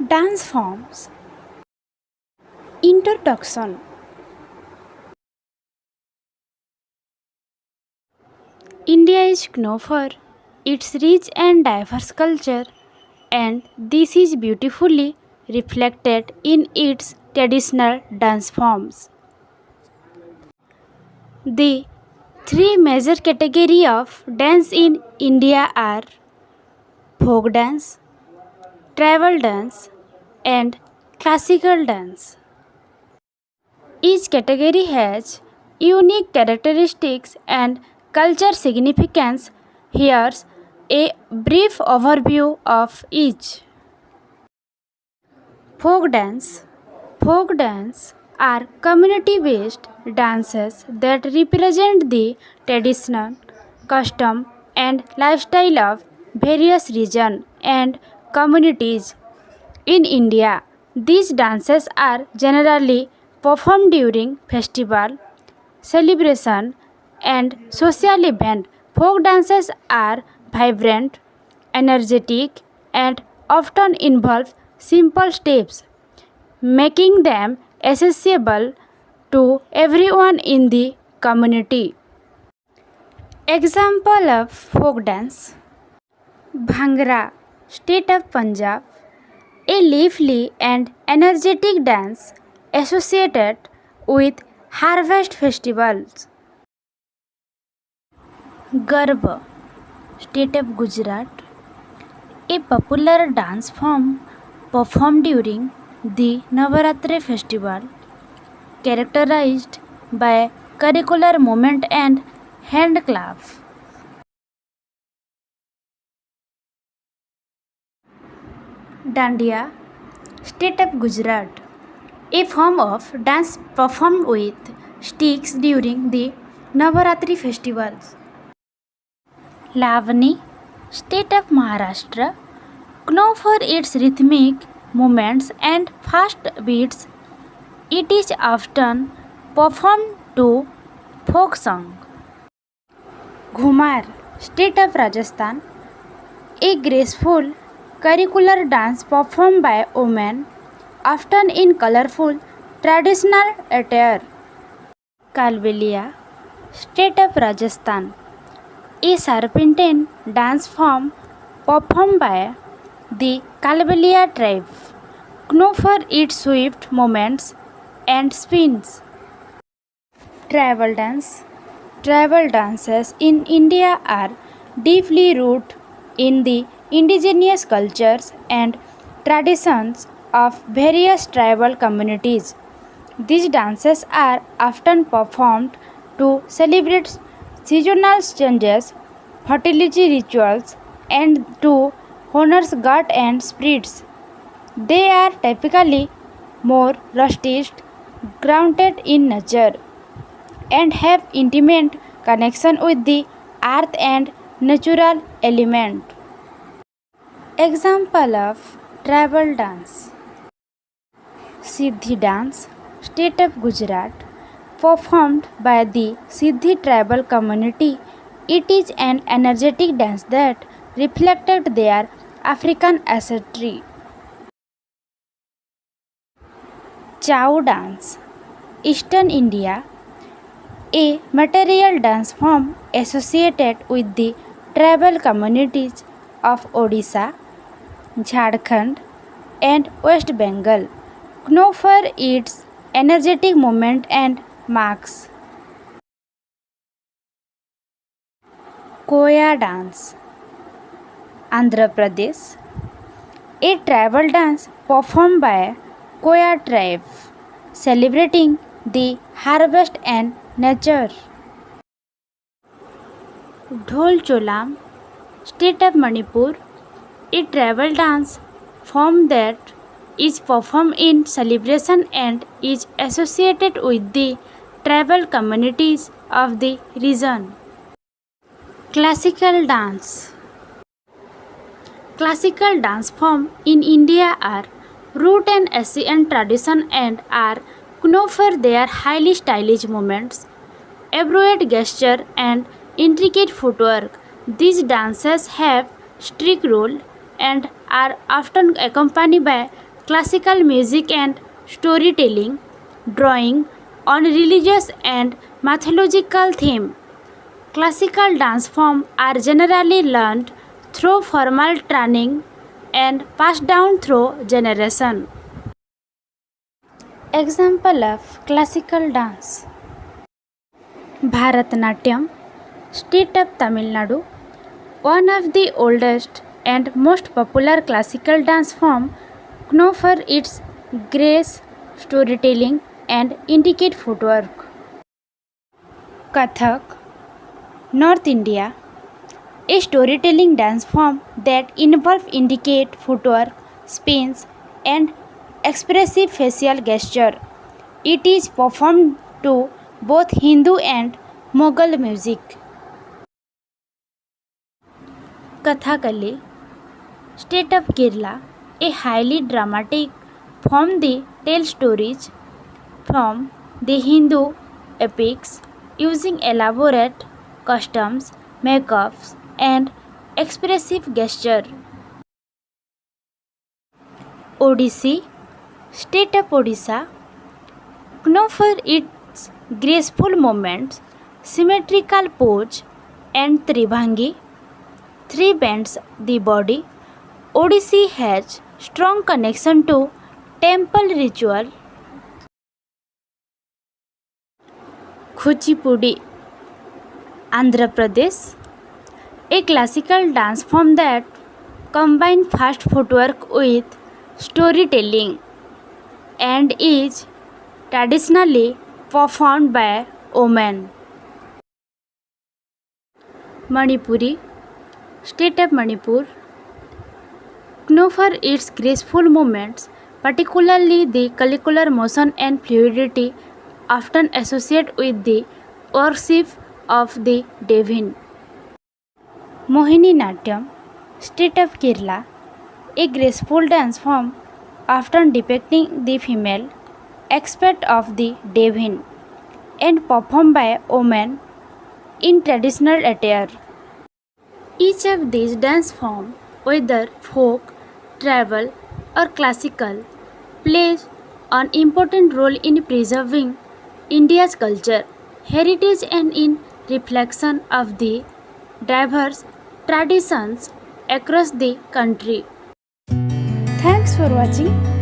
Dance forms. Introduction. India is known for its rich and diverse culture, and this is beautifully reflected in its traditional dance forms. The three major categories of dance in India are folk dance, tribal dance, and classical dance. Each category has unique characteristics and culture significance. Here's a brief overview of each. Folk dance. Folk dance are community based dances that represent the traditional, custom, and lifestyle of various regions and communities. In India, these dances are generally performed during festival, celebration, and social event. Folk dances are vibrant, energetic, and often involve simple steps, making them accessible to everyone in the community. Example of folk dance: Bhangra, state of Punjab, a lively and energetic dance associated with harvest festivals. Garba, state of Gujarat, a popular dance form performed during the Navaratri festival, characterized by curricular movement and handclap. Dandiya, state of Gujarat, a form of dance performed with sticks during the Navaratri festivals. Lavani, state of Maharashtra, known for its rhythmic movements and fast beats, it is often performed to folk song. Ghumar, state of Rajasthan, a graceful curricular dance performed by women, often in colorful traditional attire. Kalbelia, state of Rajasthan, a serpentine dance form performed by the Kalbelia tribe, known for its swift movements and spins. Tribal dance. Tribal dances in India are deeply rooted in the indigenous cultures and traditions of various tribal communities. These dances are often performed to celebrate seasonal changes, fertility rituals, and to honor gods and spirits. They are typically more rustic, grounded in nature, and have intimate connection with the earth and natural element. Example of tribal dance: Siddhi dance, state of Gujarat, performed by the Siddhi tribal community. It is an energetic dance that reflected their African ancestry. Chau dance, Eastern India, a material dance form associated with the tribal communities of Odisha, Jharkhand, and West Bengal, known for its energetic movement and marks. Koya dance, Andhra Pradesh, a tribal dance performed by Koya tribe, celebrating the harvest and nature. Dhol Cholam, state of Manipur, a tribal dance form that is performed in celebration and is associated with the tribal communities of the region. Classical dance. Classical dance forms in India are rooted in Asian tradition and are known for their highly stylish movements, elaborate gesture, and intricate footwork. These dances have strict rules and are often accompanied by classical music and storytelling, drawing on religious and mythological theme. Classical dance forms are generally learned through formal training and passed down through generation. Example of classical dance: Bharatanatyam, state of Tamil Nadu, one of the oldest and most popular classical dance form, known for its grace, storytelling, and intricate footwork. Kathak, North India, a storytelling dance form that involves intricate footwork, spins, and expressive facial gesture. It is performed to both Hindu and Mughal music. Kathakali, state of Kerala, a highly dramatic form that tells stories from the Hindu epics using elaborate costumes, makeups, and expressive gesture. Odissi, state of Odisha, known for its graceful movements, symmetrical pose, and Tribhangi, three bends the body. Odissi has strong connection to temple ritual. Kuchipudi, Andhra Pradesh, a classical dance form that combines fast footwork with storytelling and is traditionally performed by women. Manipuri, state of Manipur, known for its graceful movements, particularly the collicular motion and fluidity often associated with the worship of the divine. Mohini Natyam, state of Kerala, a graceful dance form often depicting the female aspect of the divine and performed by women in traditional attire. Each of these dance forms, whether folk, tribal, or classical, plays an important role in preserving India's culture, heritage, and in reflection of the diverse traditions across the country. Thanks for watching.